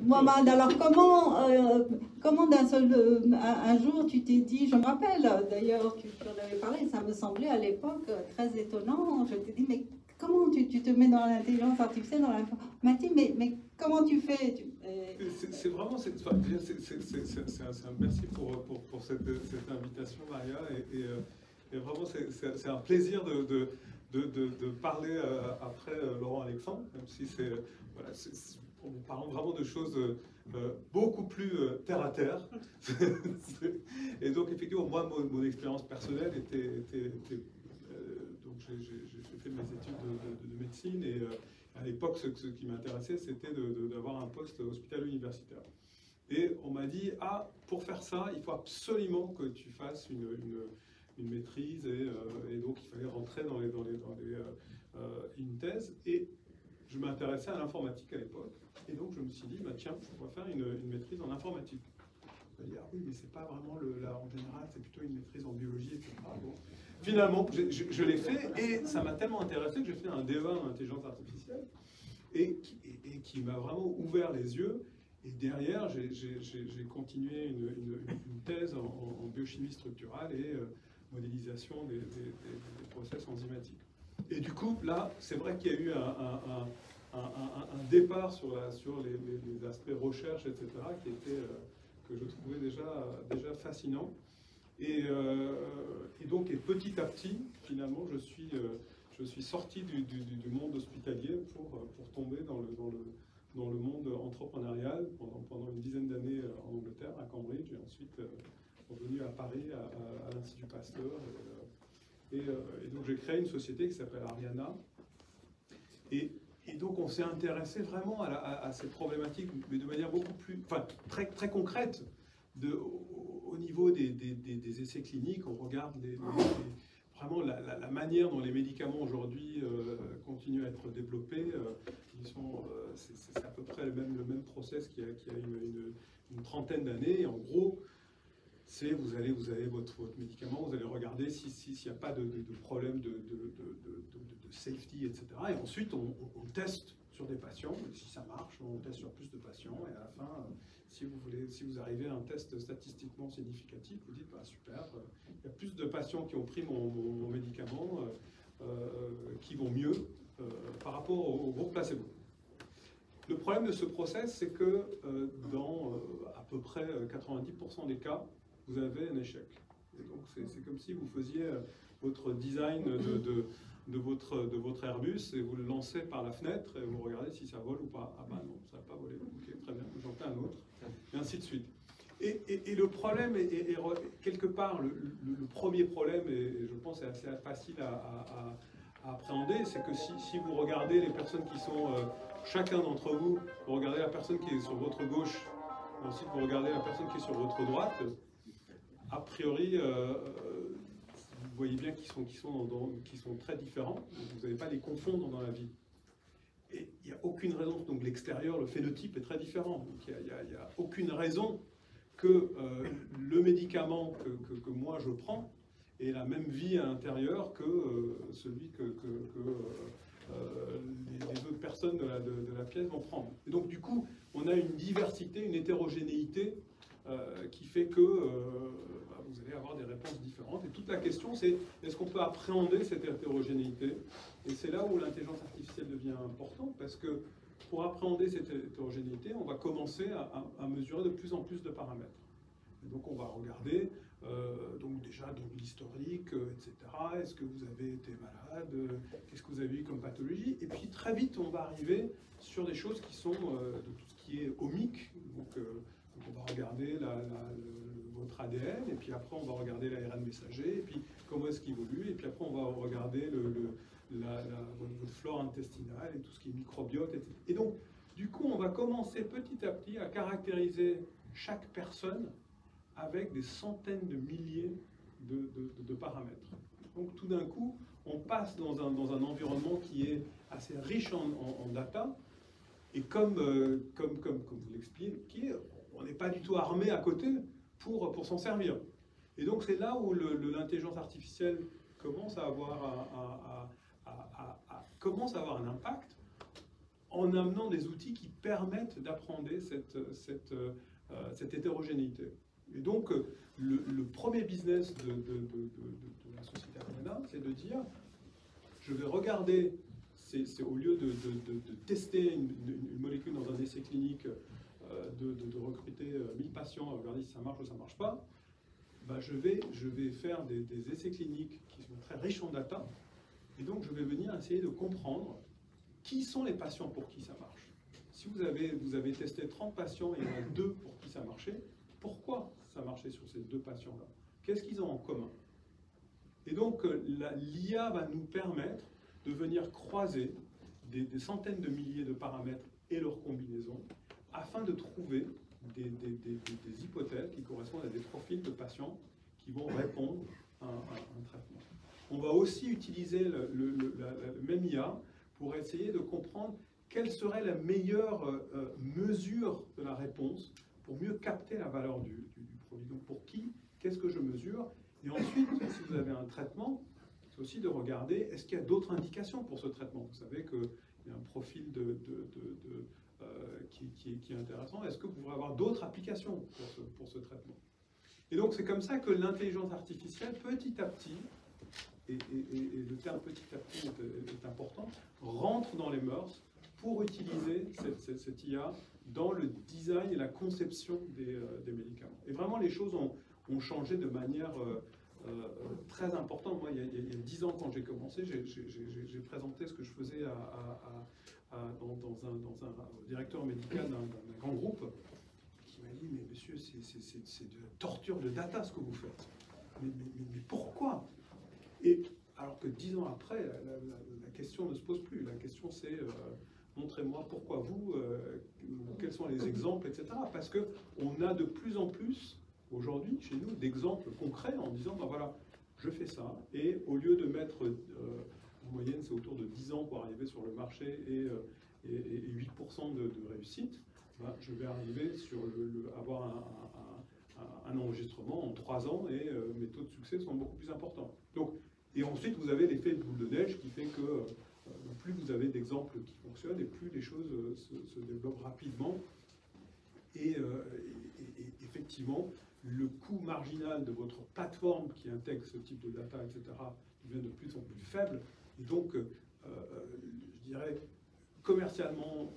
Mohamed, alors comment d'un seul un jour tu t'es dit, je me rappelle d'ailleurs, tu en avais parlé, ça me semblait à l'époque très étonnant, je t'ai dit, mais comment tu te mets dans l'intelligence artificielle, dans l'informatique, mais comment tu fais C'est vraiment, merci pour cette invitation, Maria, et vraiment c'est un plaisir de parler après Laurent Alexandre, même si voilà, nous parlons vraiment de choses beaucoup plus terre à terre. Et donc effectivement, moi, mon expérience personnelle donc j'ai fait mes études de médecine, et à l'époque, ce qui m'intéressait, c'était d'avoir un poste hospitalo-universitaire. Et on m'a dit, ah, pour faire ça, il faut absolument que tu fasses une maîtrise, et donc il fallait rentrer dans une thèse. Et je m'intéressais à l'informatique à l'époque, et donc je me suis dit, bah, tiens, je pourrais faire une maîtrise en informatique. On m'a dit, ah oui, mais c'est pas vraiment en général, c'est plutôt une maîtrise en biologie, etc. Bon. Finalement, je l'ai fait, et ça m'a tellement intéressé que j'ai fait un DEA en intelligence artificielle, et qui m'a vraiment ouvert les yeux. Et derrière, j'ai continué une thèse en biochimie structurale et modélisation des process enzymatiques. Et du coup, là, c'est vrai qu'il y a eu un départ sur les aspects recherche, etc., que je trouvais déjà fascinant. Et donc, petit à petit, finalement, je suis sorti du monde hospitalier pour tomber dans le monde entrepreneurial pendant une dizaine d'années en Angleterre, à Cambridge, et ensuite revenu à Paris, à l'Institut Pasteur. Et donc j'ai créé une société qui s'appelle Ariana. Et donc on s'est intéressé vraiment à ces problématiques, mais de manière beaucoup plus, enfin très, très concrète. Au niveau des essais cliniques, on regarde vraiment la manière dont les médicaments aujourd'hui continuent à être développés. C'est à peu près le même process qui a une trentaine d'années. En gros, vous avez votre médicament, vous allez regarder s'il n'y a pas de problème de safety, etc. Et ensuite, on teste sur des patients. Si ça marche, on teste sur plus de patients. Et à la fin, si vous arrivez à un test statistiquement significatif, vous dites, bah, super, il y a plus de patients qui ont pris mon médicament qui vont mieux par rapport au groupe placebo. Le problème de ce process, c'est que dans à peu près 90% des cas, vous avez un échec. Et donc c'est comme si vous faisiez votre design de votre Airbus et vous le lancez par la fenêtre et vous regardez si ça vole ou pas. Ah ben non, ça n'a pas volé. Ok, très bien, j'en fais un autre. Et ainsi de suite. Et le problème est quelque part, le premier problème, et je pense c'est assez facile à appréhender, c'est que si vous regardez les personnes qui sont, chacun d'entre vous, vous regardez la personne qui est sur votre gauche, ensuite vous regardez la personne qui est sur votre droite, a priori, vous voyez bien qu'ils sont très différents, vous n'allez pas les confondre dans la vie. Et il n'y a aucune raison, donc l'extérieur, le phénotype est très différent, donc il n'y a aucune raison que le médicament que moi je prends ait la même vie à l'intérieur que celui que les autres personnes de la pièce vont prendre. Et donc du coup, on a une diversité, une hétérogénéité qui fait que vous allez avoir des réponses différentes. Et toute la question, c'est est-ce qu'on peut appréhender cette hétérogénéité? Et c'est là où l'intelligence artificielle devient importante, parce que pour appréhender cette hétérogénéité, on va commencer à mesurer de plus en plus de paramètres. Et donc on va regarder donc déjà l'historique, etc. Est-ce que vous avez été malade? Qu'est-ce que vous avez eu comme pathologie? Et puis très vite, on va arriver sur des choses qui sont de tout ce qui est omique. Donc on va regarder votre ADN, et puis après on va regarder l'ARN messager, et puis comment est-ce qu'il évolue, et puis après on va regarder votre flore intestinale et tout ce qui est microbiote, etc. Et donc, du coup, on va commencer petit à petit à caractériser chaque personne avec des centaines de milliers de paramètres. Donc, tout d'un coup, on passe dans un environnement qui est assez riche en data, et comme vous l'expliquez, on n'est pas du tout armé à côté pour s'en servir. Et donc, c'est là où l'intelligence artificielle commence à avoir un impact en amenant des outils qui permettent d'apprendre cette hétérogénéité. Et donc, le premier business de la société Arena, c'est de dire, je vais regarder, c'est au lieu de tester une molécule dans un essai clinique, de recruter 1000 patients, regarder si ça marche ou ça ne marche pas, bah je vais faire des essais cliniques qui sont très riches en data, et donc je vais venir essayer de comprendre qui sont les patients pour qui ça marche. Si vous avez testé 30 patients et il y en a 2 pour qui ça marchait, pourquoi ça marchait sur ces 2 patients-là? Qu'est-ce qu'ils ont en commun? Et donc l'IA va nous permettre de venir croiser des centaines de milliers de paramètres et leurs combinaisons afin de trouver des hypothèses qui correspondent à des profils de patients qui vont répondre à un traitement. On va aussi utiliser la même IA pour essayer de comprendre quelle serait la meilleure mesure de la réponse pour mieux capter la valeur du produit. Donc pour qui, qu'est-ce que je mesure? Et ensuite, si vous avez un traitement, c'est aussi de regarder, est-ce qu'il y a d'autres indications pour ce traitement? Vous savez qu'il y a un profil qui est intéressant. Est-ce que vous pourrez avoir d'autres applications pour ce traitement? Et donc c'est comme ça que l'intelligence artificielle, petit à petit, et le terme petit à petit est important, rentre dans les mœurs pour utiliser cette IA dans le design et la conception des médicaments. Et vraiment les choses ont changé de manière très importante. Moi, il y a 10 ans, quand j'ai commencé, j'ai présenté ce que je faisais dans un directeur médical d'un grand groupe qui m'a dit, mais monsieur, c'est de la torture de data ce que vous faites. Mais pourquoi? Et alors que 10 ans après, la question ne se pose plus. La question c'est, montrez-moi pourquoi vous, quels sont les exemples, etc. Parce qu'on a de plus en plus, aujourd'hui, chez nous, d'exemples concrets en disant, ben voilà, je fais ça, et au lieu de mettre, en moyenne, c'est autour de 10 ans pour arriver sur le marché et 8% de réussite, ben, je vais arriver sur avoir un enregistrement en 3 ans et mes taux de succès sont beaucoup plus importants. Donc, et ensuite, vous avez l'effet de boule de neige qui fait que plus vous avez d'exemples qui fonctionnent et plus les choses se développent rapidement. Et effectivement, le coût marginal de votre plateforme qui intègre ce type de data, etc., devient de plus en plus faible. Et donc, je dirais, commercialement,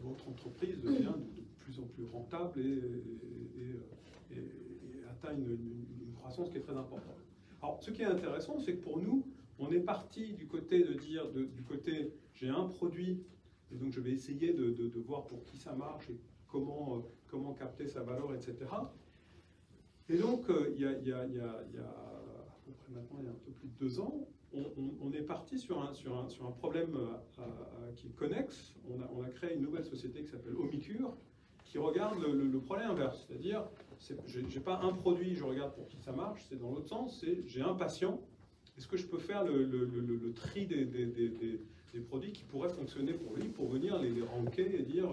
votre entreprise devient de plus en plus rentable et atteint une croissance qui est très importante. Alors, ce qui est intéressant, c'est que pour nous, on est parti du côté de dire, du côté, j'ai un produit, et donc je vais essayer de voir pour qui ça marche et comment capter sa valeur, etc. Et donc, il y a à peu près maintenant, il y a un peu plus de 2 ans, on est parti sur un problème qui est connexe. On a créé une nouvelle société qui s'appelle Omicure, qui regarde le problème inverse. C'est-à-dire, je n'ai pas un produit, je regarde pour qui ça marche, c'est dans l'autre sens, c'est j'ai un patient, est-ce que je peux faire le tri des produits qui pourraient fonctionner pour lui, pour venir les ranker et dire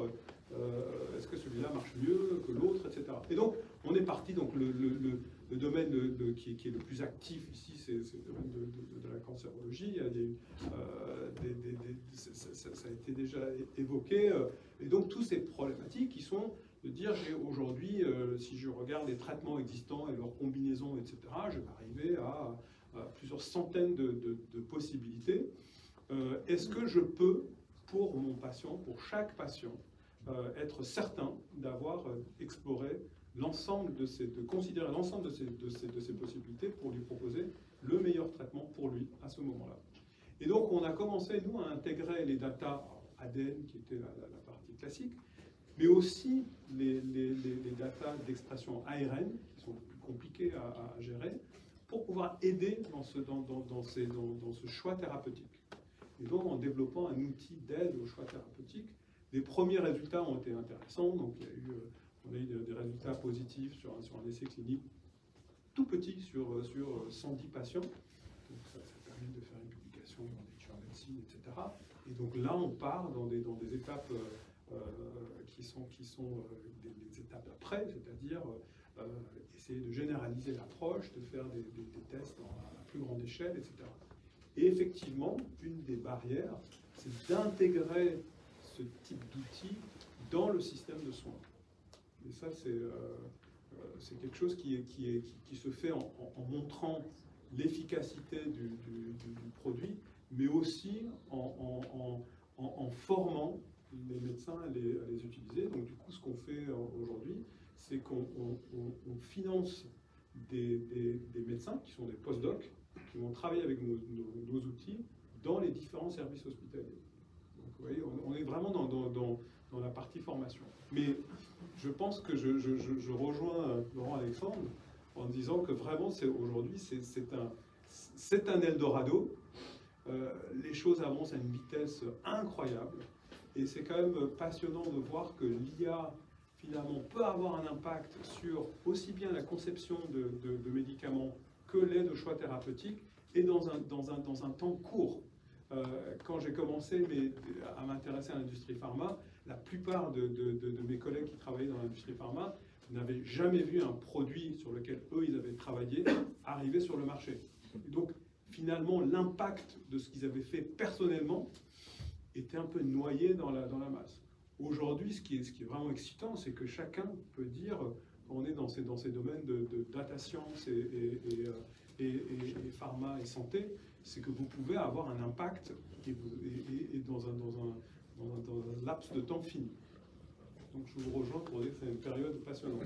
est-ce que celui-là marche mieux que l'autre, etc. Et donc, on est parti, donc le domaine qui est le plus actif ici, c'est le domaine de la cancérologie. Ça a été déjà évoqué. Et donc, toutes ces problématiques qui sont de dire, aujourd'hui, si je regarde les traitements existants et leurs combinaisons, etc., je vais arriver à plusieurs centaines de possibilités. Est-ce que je peux, pour mon patient, pour chaque patient, être certain d'avoir exploré l'ensemble de considérer l'ensemble de ces possibilités pour lui proposer le meilleur traitement pour lui à ce moment-là. Et donc on a commencé, nous, à intégrer les datas ADN, qui était la partie classique, mais aussi les datas d'expression ARN, qui sont plus compliquées à gérer, pour pouvoir aider dans ce choix thérapeutique. Et donc en développant un outil d'aide au choix thérapeutique, les premiers résultats ont été intéressants. Donc on a eu des résultats positifs sur un essai clinique tout petit sur 110 patients. Donc ça permet de faire une publication dans Nature Medicine, etc. Et donc là, on part dans des étapes qui sont des étapes d'après, c'est-à-dire essayer de généraliser l'approche, de faire des tests à plus grande échelle, etc. Et effectivement, une des barrières, c'est d'intégrer ce type d'outils dans le système de soins. Et ça, c'est quelque chose qui se fait en montrant l'efficacité du produit, mais aussi en formant les médecins à les utiliser. Donc du coup, ce qu'on fait aujourd'hui, c'est qu'on finance des médecins qui sont des post-docs, qui vont travailler avec nos outils dans les différents services hospitaliers. Donc vous voyez, on est vraiment dans la partie formation. Mais je pense que je rejoins Laurent Alexandre en disant que vraiment, aujourd'hui, c'est un Eldorado. Les choses avancent à une vitesse incroyable. Et c'est quand même passionnant de voir que l'IA, finalement, peut avoir un impact sur aussi bien la conception de médicaments que l'aide au choix thérapeutique, et dans un temps court. Quand j'ai commencé à m'intéresser à l'industrie pharma, la plupart de mes collègues qui travaillaient dans l'industrie pharma n'avaient jamais vu un produit sur lequel eux, ils avaient travaillé arriver sur le marché. Et donc, finalement, l'impact de ce qu'ils avaient fait personnellement était un peu noyé dans la masse. Aujourd'hui, ce qui est vraiment excitant, c'est que chacun peut dire, on est dans ces domaines de data science et pharma et santé, c'est que vous pouvez avoir un impact et dans un laps de temps fini. Donc je vous rejoins pour dire que c'est une période passionnante.